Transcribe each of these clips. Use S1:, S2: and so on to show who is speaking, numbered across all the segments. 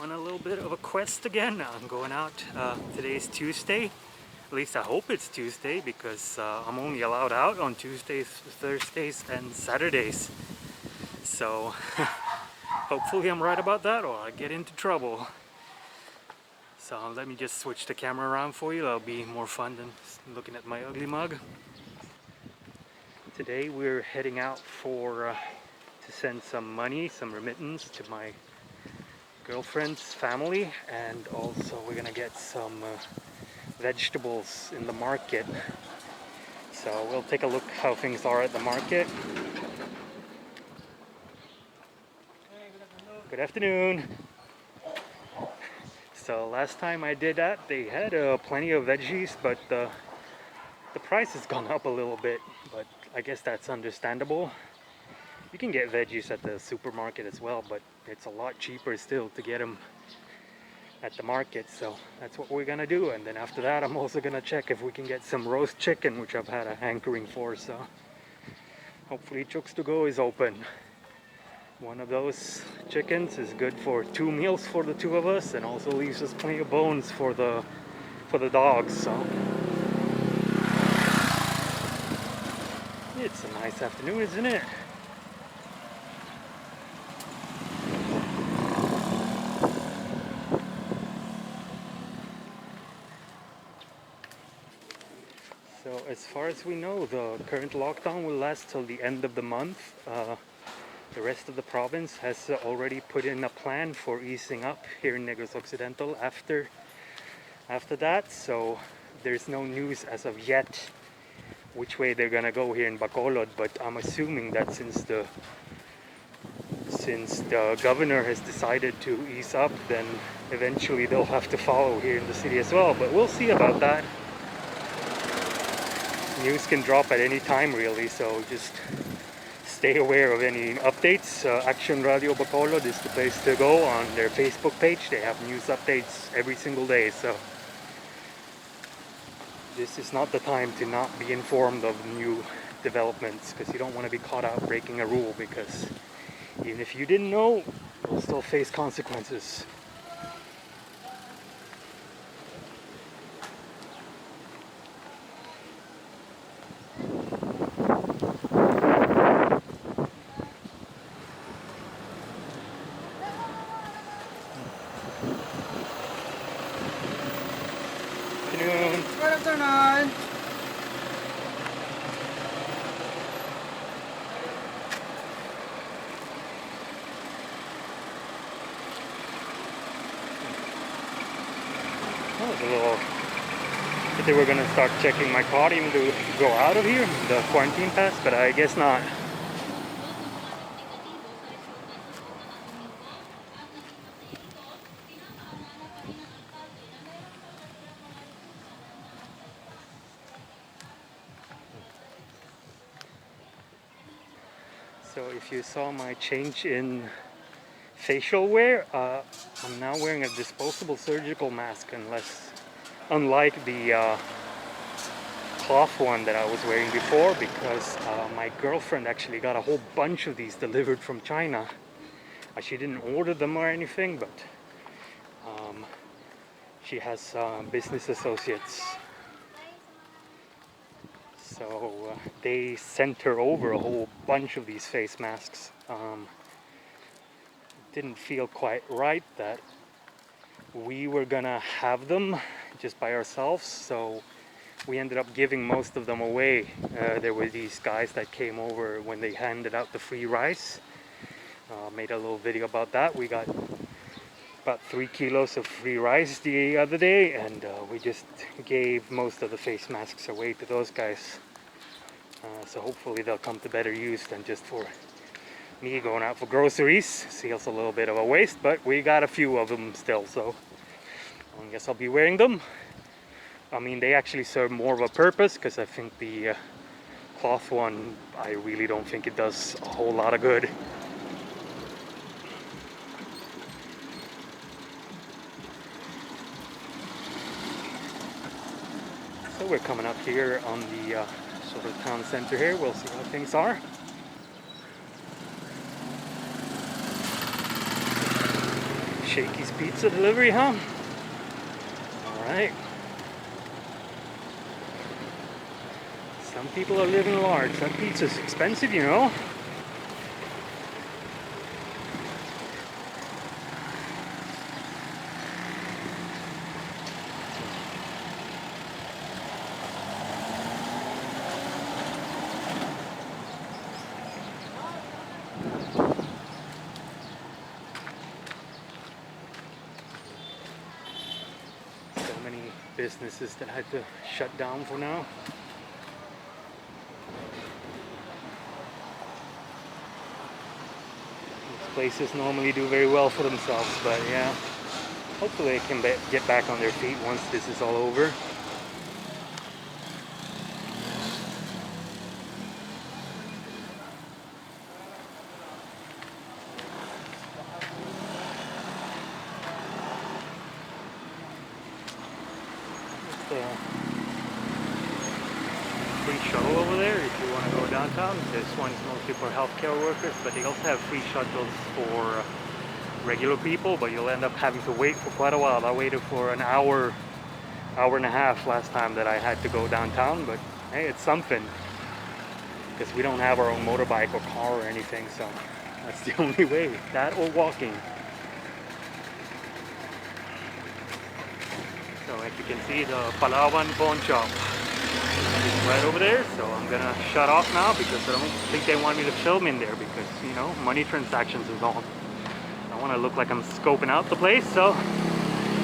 S1: On a little bit of a quest again. I'm going out. Today's Tuesday. At least I hope it's Tuesday because I'm only allowed out on Tuesdays, Thursdays, and Saturdays. So hopefully I'm right about that or I get into trouble. So let me just switch the camera around for you. That'll be more fun than looking at my ugly mug. Today we're heading out to send some money, some remittance to my girlfriend's family, and also we're gonna get some vegetables in the market. So we'll take a look how things are at the market. Good afternoon. So last time I did that, they had plenty of veggies, but the price has gone up a little bit, but I guess that's understandable. You can get veggies at the supermarket as well, but it's a lot cheaper still to get them at the market. So that's what we're gonna do. And then after that, I'm also gonna check if we can get some roast chicken, which I've had a hankering for. So hopefully Chooks to Go is open. One of those chickens is good for 2 meals for the two of us, and also leaves us plenty of bones for the dogs. So it's a nice afternoon, isn't it? So as far as we know, the current lockdown will last till the end of the month. The rest of the province has already put in a plan for easing up here in Negros Occidental after that. So there's no news as of yet which way they're gonna go here in BACOLOD, but I'm assuming that since the governor has decided to ease up, then eventually they'll have to follow here in the city as well. But we'll see about that. News can drop at any time really, so just stay aware of any updates. Action Radio BACOLOD is the place to go on their Facebook page. They have news updates every single day, so this is not the time to not be informed of new developments, because you don't want to be caught out breaking a rule, because even if you didn't know, you'll still face consequences.
S2: Good afternoon.
S1: That was a little... I think we're gonna start checking my card even to go out of here, the quarantine pass, but I guess not. So if you saw my change in facial wear, I'm now wearing a disposable surgical mask, unlike the cloth one that I was wearing before, because my girlfriend actually got a whole bunch of these delivered from China. She didn't order them or anything, but she has business associates. So they sent her over a whole bunch of these face masks. Didn't feel quite right that we were gonna have them just by ourselves, so we ended up giving most of them away. There were these guys that came over when they handed out the free rice. Made a little video about that. We got about 3 kilos of free rice the other day, and we just gave most of the face masks away to those guys. So hopefully they'll come to better use than just for me going out for groceries. Seems a little bit of a waste, but we got a few of them still, so I guess I'll be wearing them. I mean, they actually serve more of a purpose, because I think the cloth one, I really don't think it does a whole lot of good. So we're coming up here on the sort of town center here. We'll see how things are. Shakey's pizza delivery, huh? Alright. Some people are living large. That pizza's expensive, you know? So many businesses that had to shut down for now. Places normally do very well for themselves, but yeah, hopefully they can get back on their feet once this is all over. Free shuttle over there if you want to go downtown. This one's mostly for healthcare workers, but they also have free shuttles for regular people, but you'll end up having to wait for quite a while. I waited for an hour and a half last time that I had to go downtown, but hey, it's something, because we don't have our own motorbike or car or anything, so that's the only way, that or walking. So as you can see, the Palawan pawn shop is right over there, so I'm gonna shut off now because I don't think they want me to film in there because, you know, money transactions involved. I want to look like I'm scoping out the place, so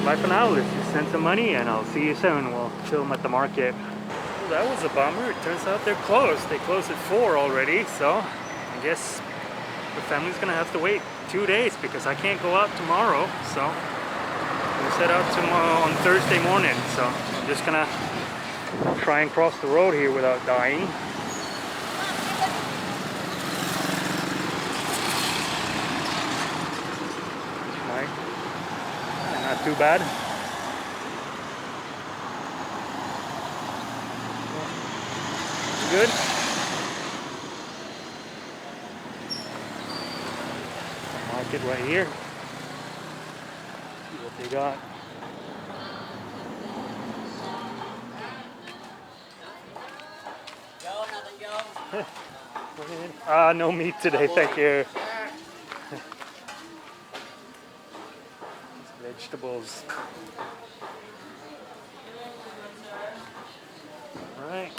S1: bye for now. Let's just send some money and I'll see you soon. We'll film at the market. Well, that was a bummer. It turns out they're closed. They closed at 4 already, so I guess the family's gonna have to wait 2 days because I can't go out tomorrow, so we'll set out tomorrow on Thursday morning. So I'm just gonna try and cross the road here without dying. Not too bad. Good. Market right here. See what they got. No meat today, thank you. Vegetables. Alright.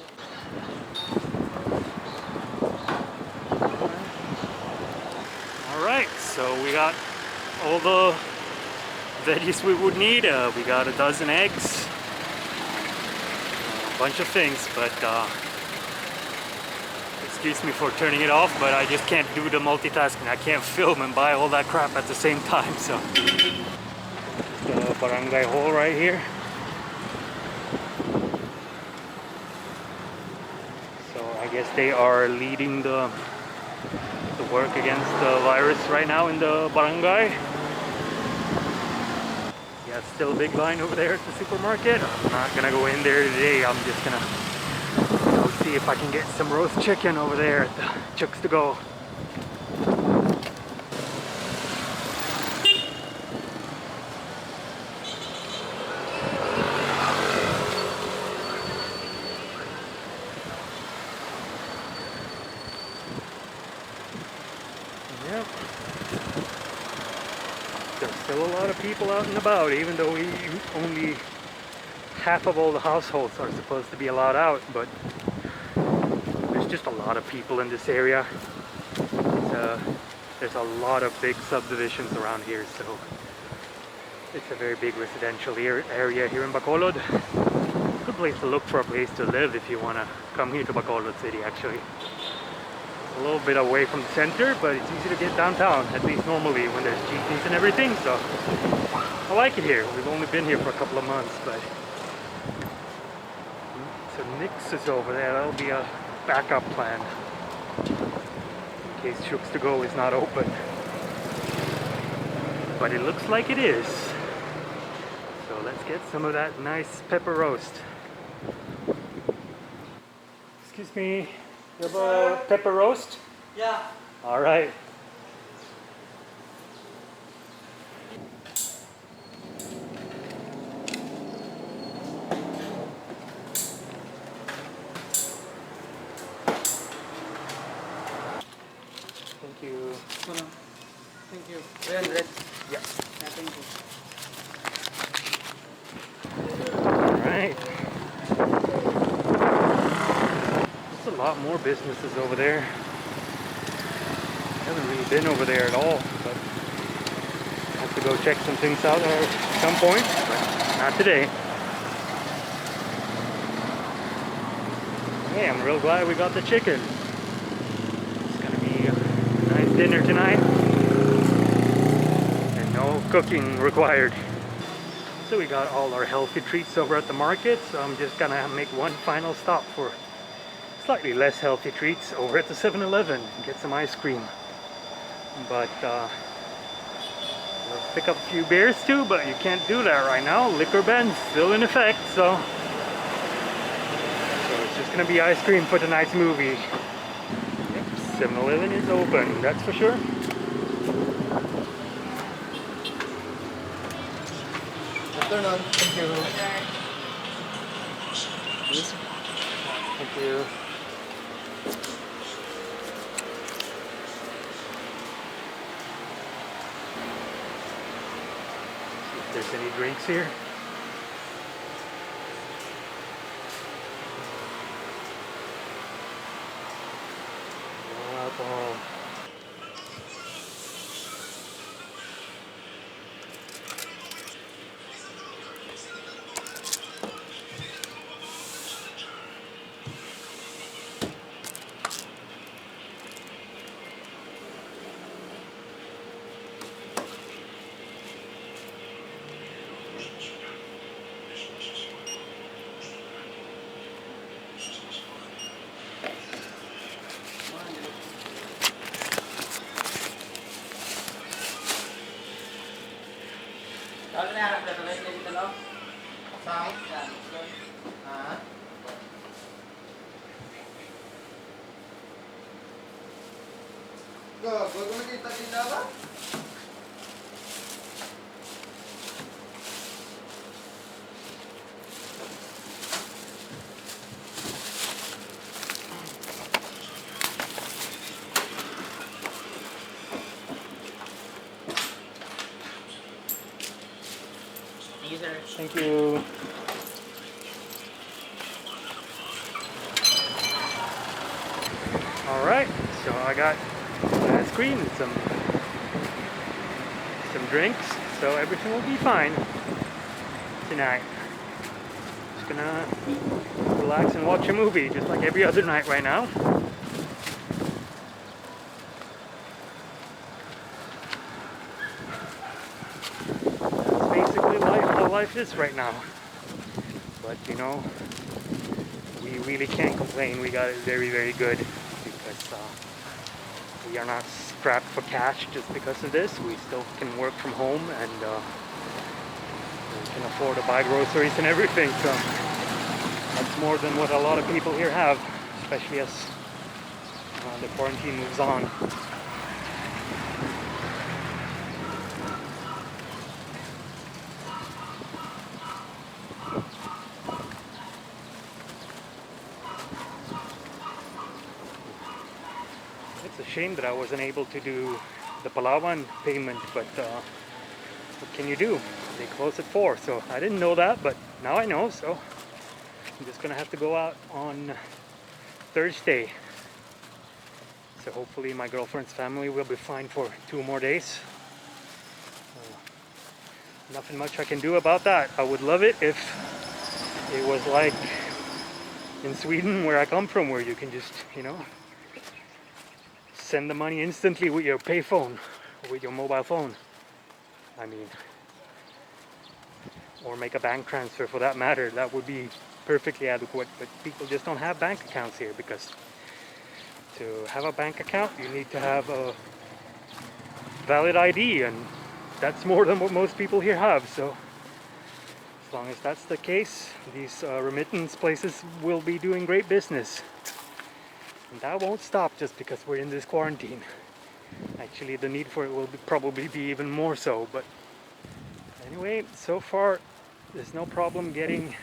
S1: Alright, so we got all the veggies we would need. We got a dozen eggs, a bunch of things, but excuse me for turning it off, but I just can't do the multitasking. I can't film and buy all that crap at the same time, so. The barangay hall right here. So I guess they are leading the work against the virus right now in the barangay. Yeah, still a big line over there at the supermarket. I'm not gonna go in there today. I'm just gonna go see if I can get some roast chicken over there at the Chooks to Go. Yep. There's still a lot of people out and about, even though only half of all the households are supposed to be allowed out, but there's just a lot of people in this area. There's a lot of big subdivisions around here, so it's a very big residential area here in Bacolod. Good place to look for a place to live if you want to come here to Bacolod City, actually. A little bit away from the center, but it's easy to get downtown, at least normally when there's jeepneys and everything, so I like it here. We've only been here for a couple of months, but so Nick's is over there. That'll be a backup plan in case Chooks to Go is not open, but it looks like it is. So let's get some of that nice pepper roast. Excuse me. You have a pepper roast?
S2: Yeah.
S1: All right. Yeah.
S2: Yeah, thank you.
S1: Alright. There's a lot more businesses over there. I haven't really been over there at all, but I have to go check some things out at some point, but not today. Hey, I'm real glad we got the chicken. It's gonna be a nice dinner tonight. And no cooking required. So we got all our healthy treats over at the market, so I'm just gonna make one final stop for slightly less healthy treats over at the 7-Eleven and get some ice cream. But we'll pick up a few beers too, but you can't do that right now. Liquor ban's still in effect, so it's just gonna be ice cream for tonight's movie. Yep, 7-Eleven is open, that's for sure.
S2: Afternoon.
S1: Thank you. Thank you. See if there's any drinks here. No alcohol.
S2: Kalau ni harap dah terbaik lagi dalam. Sang. Ah. Go, bago kita tinda ba? Thank you, sir.
S1: Thank you. Alright, so I got ice cream and some drinks, so everything will be fine tonight. Just gonna relax and watch a movie just like every other night right now. That's basically how life is right now. But you know, we really can't complain. We got it very, very good because we are not strapped for cash just because of this. We still can work from home and we can afford to buy groceries and everything. So that's more than what a lot of people here have, especially as the quarantine moves on. It's a shame that I wasn't able to do the Palawan payment, but what can you do? They close at 4, so I didn't know that, but now I know, so I'm just gonna have to go out on Thursday. So hopefully my girlfriend's family will be fine for 2 more days. Nothing much I can do about that. I would love it if it was like in Sweden where I come from, where you can just, you know, send the money instantly with your pay phone or with your mobile phone. I mean, or make a bank transfer for that matter. That would be perfectly adequate, but people just don't have bank accounts here because to have a bank account you need to have a valid ID, and that's more than what most people here have. So as long as that's the case, these remittance places will be doing great business. And that won't stop just because we're in this quarantine. Actually, the need for it will probably be even more so. But anyway, so far there's no problem getting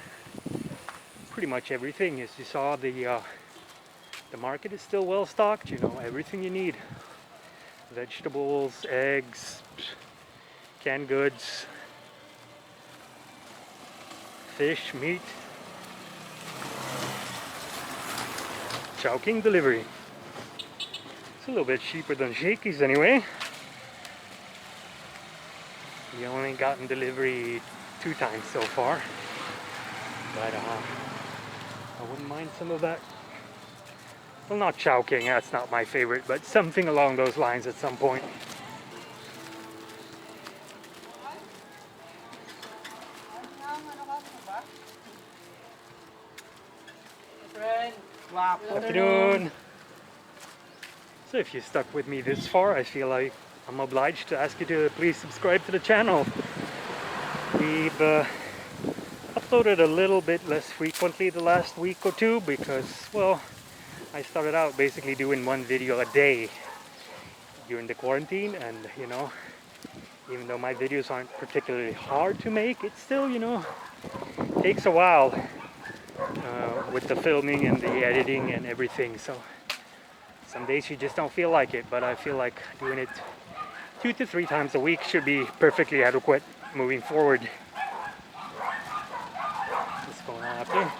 S1: pretty much everything. As you saw, the market is still well stocked. You know, everything you need: vegetables, eggs, canned goods, fish, meat. Chowking delivery. It's a little bit cheaper than Shakey's anyway. We only gotten delivery 2 times so far, but I wouldn't mind some of that. Well, not Chowking, that's not my favorite, but something along those lines at some point. Afternoon. So if you stuck with me this far, I feel like I'm obliged to ask you to please subscribe to the channel. We've uploaded a little bit less frequently the last week or two because, well, I started out basically doing 1 video a day during the quarantine, and you know, even though my videos aren't particularly hard to make, it still, you know, takes a while with the filming and the editing and everything. So some days you just don't feel like it, but I feel like doing it 2 to 3 times a week should be perfectly adequate moving forward. What's going on up there?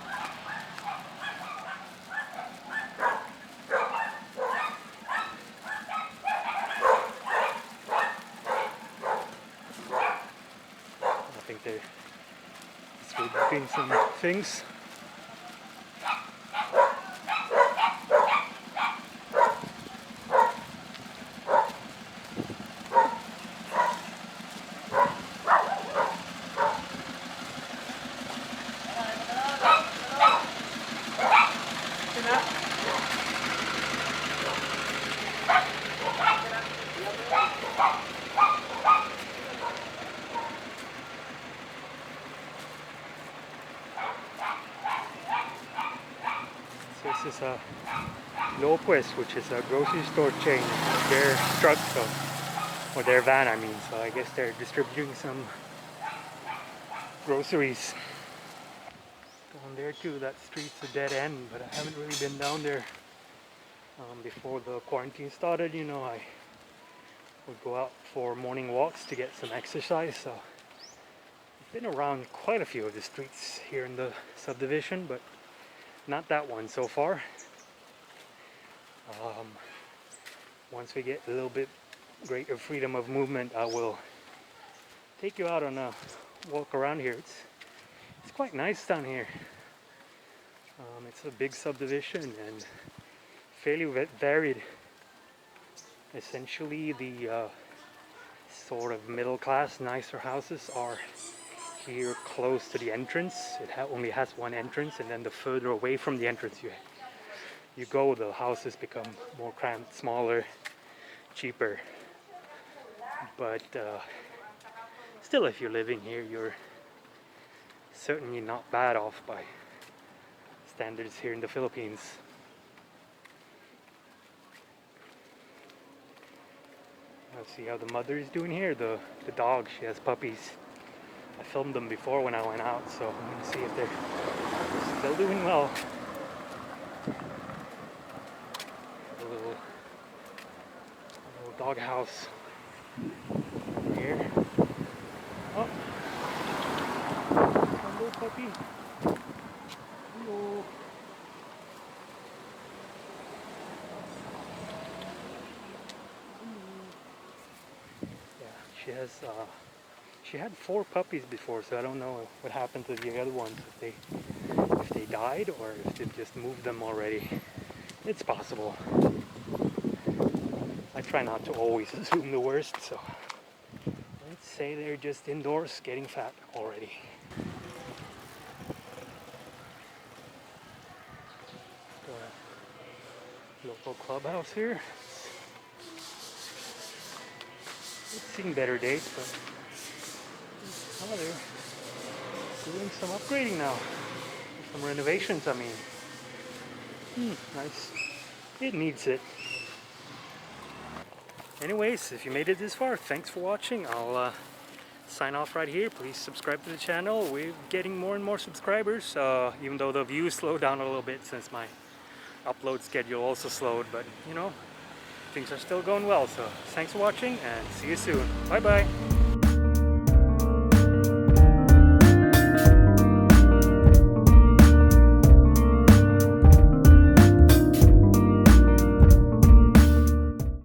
S1: I think they're doing some things. This is a Lopez, which is a grocery store chain. Their truck, so, or their van, I mean. So I guess they're distributing some groceries. Down there too, that street's a dead end, but I haven't really been down there before the quarantine started. You know, I would go out for morning walks to get some exercise. So I've been around quite a few of the streets here in the subdivision, but not that one so far. Once we get a little bit greater freedom of movement, I will take you out on a walk around here. It's quite nice down here. It's a big subdivision and fairly varied. Essentially, the sort of middle class, nicer houses are here close to the entrance. It only has 1 entrance, and then the further away from the entrance you go, the houses become more cramped, smaller, cheaper. But still, if you're living here, you're certainly not bad off by standards here in the Philippines. Let's see how the mother is doing here. The dog, she has puppies. I filmed them before when I went out, so I'm going to see if they're still doing well. A little dog house here. Oh, hello puppy. Hello. Yeah, she had 4 puppies before, so I don't know what happened to the other ones, if they died or if they just moved them already. It's possible. I try not to always assume the worst, so let's say they're just indoors getting fat already. The local clubhouse here. It's seen better days, but oh, they're doing some upgrading now. Some renovations, I mean. Nice. It needs it. Anyways, if you made it this far, thanks for watching. I'll sign off right here. Please subscribe to the channel. We're getting more and more subscribers, even though the views slowed down a little bit since my upload schedule also slowed, but you know, things are still going well. So thanks for watching and see you soon. Bye bye.